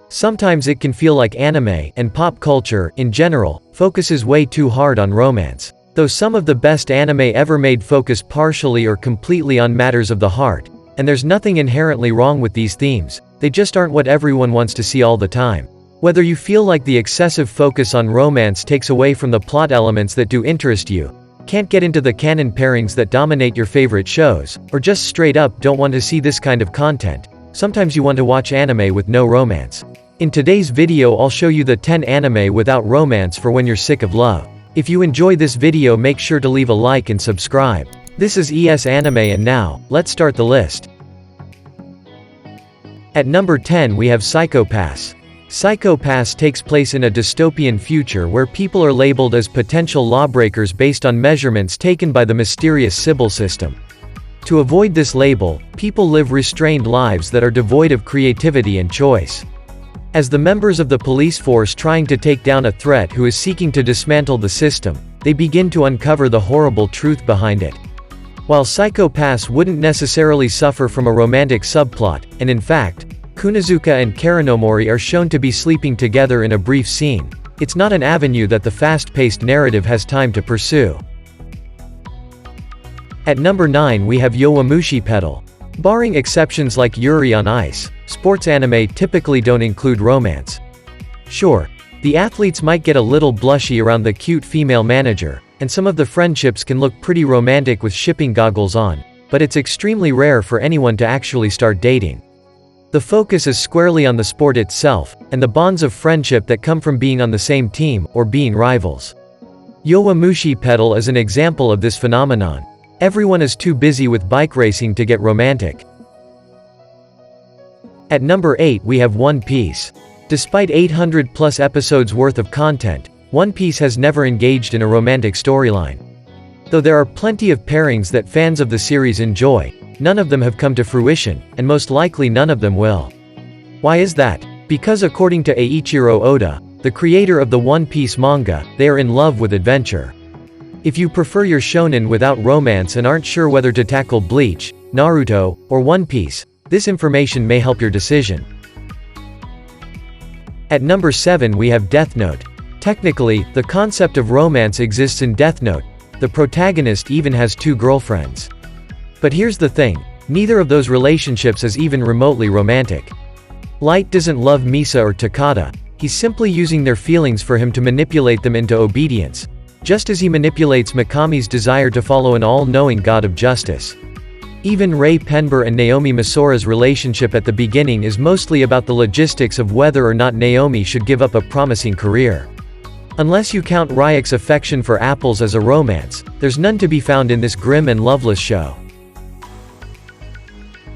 Sometimes it can feel like anime and pop culture, in general, focuses way too hard on romance. Though some of the best anime ever made focus partially or completely on matters of the heart, and there's nothing inherently wrong with these themes, they just aren't what everyone wants to see all the time. Whether you feel like the excessive focus on romance takes away from the plot elements that do interest you, can't get into the canon pairings that dominate your favorite shows, or just straight up don't want to see this kind of content, sometimes you want to watch anime with no romance. In today's video I'll show you the 10 anime without romance for when you're sick of love. If you enjoy this video make sure to leave a like and subscribe. This is ES Anime and now, let's start the list. At number 10 we have Psycho Pass. Psycho Pass takes place in a dystopian future where people are labeled as potential lawbreakers based on measurements taken by the mysterious Sibyl system. To avoid this label, people live restrained lives that are devoid of creativity and choice. As the members of the police force trying to take down a threat who is seeking to dismantle the system, they begin to uncover the horrible truth behind it. While Psycho Pass wouldn't necessarily suffer from a romantic subplot, and in fact, Kunazuka and Karanomori are shown to be sleeping together in a brief scene, it's not an avenue that the fast-paced narrative has time to pursue. At number 9 we have Yowamushi Pedal. Barring exceptions like Yuri on Ice, sports anime typically don't include romance. Sure, the athletes might get a little blushy around the cute female manager, and some of the friendships can look pretty romantic with shipping goggles on, but it's extremely rare for anyone to actually start dating. The focus is squarely on the sport itself, and the bonds of friendship that come from being on the same team, or being rivals. Yowamushi Pedal is an example of this phenomenon. Everyone is too busy with bike racing to get romantic. At number 8 we have One Piece. Despite 800+ episodes worth of content, One Piece has never engaged in a romantic storyline. Though there are plenty of pairings that fans of the series enjoy, none of them have come to fruition, and most likely none of them will. Why is that? Because according to Eiichiro Oda, the creator of the One Piece manga, they are in love with adventure. If you prefer your shonen without romance and aren't sure whether to tackle Bleach, Naruto, or One Piece, this information may help your decision. At number 7 we have Death Note. Technically, the concept of romance exists in Death Note. The protagonist even has 2 girlfriends. But here's the thing, neither of those relationships is even remotely romantic. Light doesn't love Misa or Takada, he's simply using their feelings for him to manipulate them into obedience, just as he manipulates Mikami's desire to follow an all-knowing god of justice. Even Ray Penber and Naomi Masora's relationship at the beginning is mostly about the logistics of whether or not Naomi should give up a promising career. Unless you count Ryuk's affection for apples as a romance, there's none to be found in this grim and loveless show.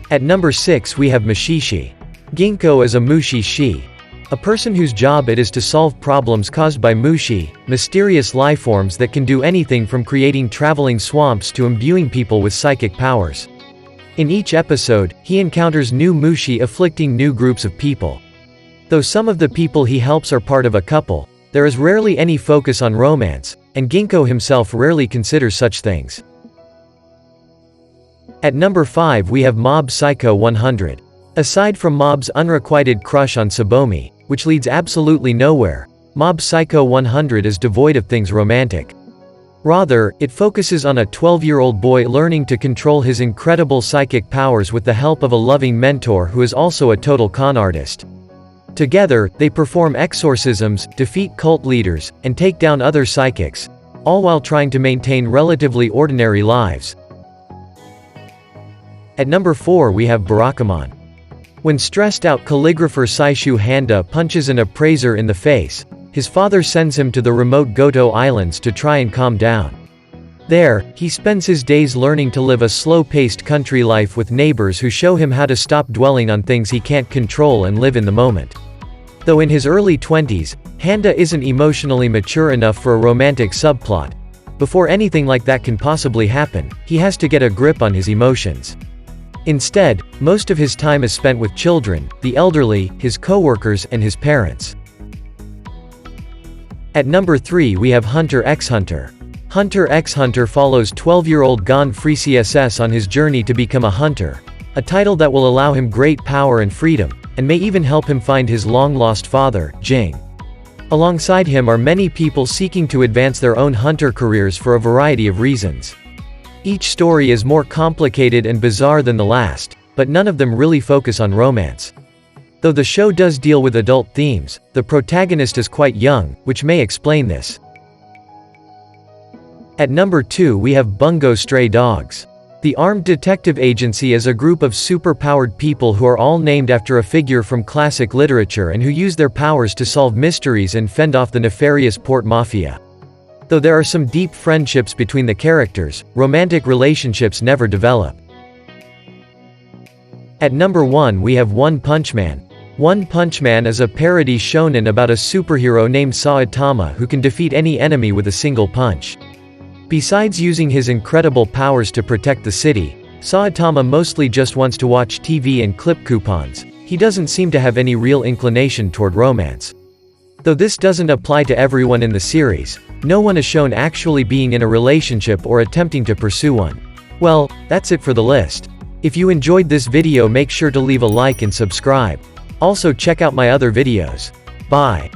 At number 6 we have Mushishi. Ginkgo is a mushi-shi, a person whose job it is to solve problems caused by mushi, mysterious lifeforms that can do anything from creating traveling swamps to imbuing people with psychic powers. In each episode, he encounters new mushi afflicting new groups of people. Though some of the people he helps are part of a couple, there is rarely any focus on romance, and Ginkgo himself rarely considers such things. At number 5 we have Mob Psycho 100. Aside from Mob's unrequited crush on Tsubomi, which leads absolutely nowhere, Mob Psycho 100 is devoid of things romantic. Rather, it focuses on a 12-year-old boy learning to control his incredible psychic powers with the help of a loving mentor who is also a total con artist. Together, they perform exorcisms, defeat cult leaders, and take down other psychics, all while trying to maintain relatively ordinary lives. At number 4 we have Barakamon. When stressed out calligrapher Saishu Handa punches an appraiser in the face, his father sends him to the remote Goto Islands to try and calm down. There, he spends his days learning to live a slow-paced country life with neighbors who show him how to stop dwelling on things he can't control and live in the moment. Though in his early 20s, Handa isn't emotionally mature enough for a romantic subplot. Before anything like that can possibly happen, he has to get a grip on his emotions. Instead, most of his time is spent with children, the elderly, his co-workers, and his parents. At number 3 we have Hunter x Hunter. Hunter x Hunter follows 12-year-old Gon Free-CSS on his journey to become a hunter, a title that will allow him great power and freedom, and may even help him find his long-lost father, Jing. Alongside him are many people seeking to advance their own hunter careers for a variety of reasons. Each story is more complicated and bizarre than the last, but none of them really focus on romance. Though the show does deal with adult themes, the protagonist is quite young, which may explain this. At number 2 we have Bungo Stray Dogs. The Armed Detective Agency is a group of super-powered people who are all named after a figure from classic literature and who use their powers to solve mysteries and fend off the nefarious Port Mafia. Though there are some deep friendships between the characters, romantic relationships never develop. At number 1 we have One Punch Man. One Punch Man is a parody shonen about a superhero named Saitama who can defeat any enemy with a single punch. Besides using his incredible powers to protect the city, Saitama mostly just wants to watch TV and clip coupons. He doesn't seem to have any real inclination toward romance. Though this doesn't apply to everyone in the series, no one is shown actually being in a relationship or attempting to pursue one. Well, that's it for the list. If you enjoyed this video, make sure to leave a like and subscribe. Also check out my other videos. Bye.